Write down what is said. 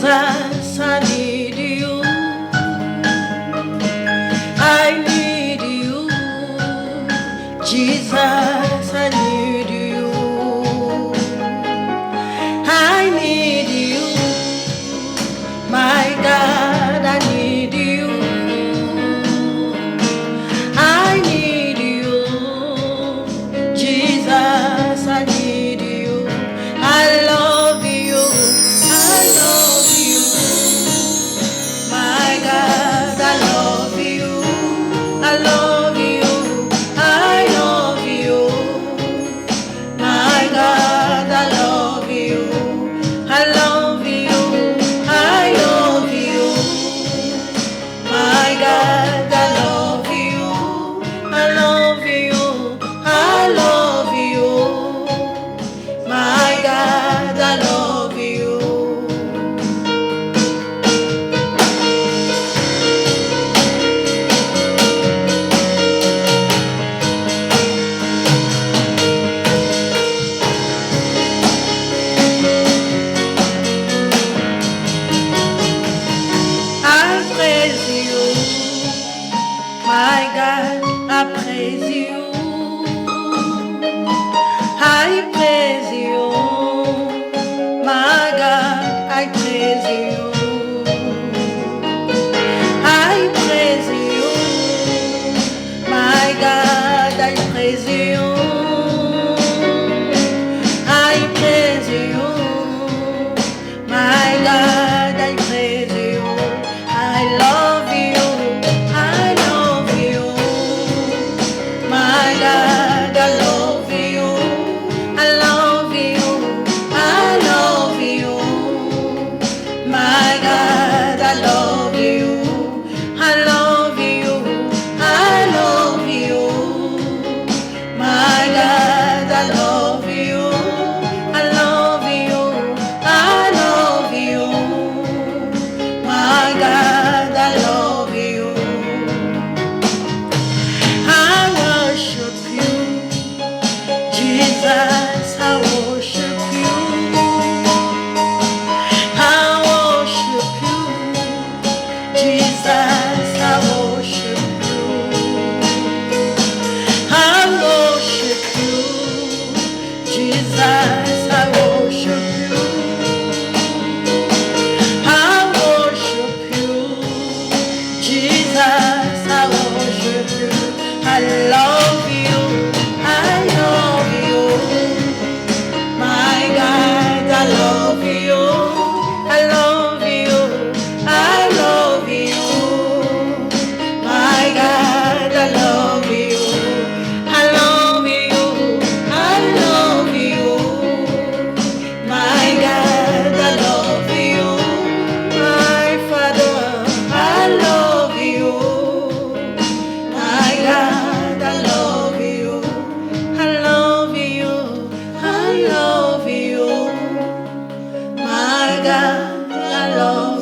Jesus, I need you. I need you. Jesus, I need you. I need you. My God, I need you. I need you. Jesus, I need you. I love you. I love you. My God, I love you. I love you. I love you. My God, I love you. I love you. I love you. My God, I love you. I love you. I love you. My God, I love you. I praise you, my God, I praise you. I praise you, my God, I praise you. I praise you, my God, I praise you. I praise you, my God, I praise you. I love you, I love you, my God, I love you, I love you, I love you, my God, I love you, I love you, I love you, my God, I love you, I love you, I love you, my God, I love you. I worship you, Jesus, I worship you. I worship you, Jesus, I worship you. I worship you, Jesus, I worship you. I worship you, Jesus, I worship you. I love you, I love you, my God, I love you, I love you, I love you, my God, I love you, I love you, I love you, my God, I love you, my Father, I love you, my God, I love you, I love you, I love you, my God, I love you.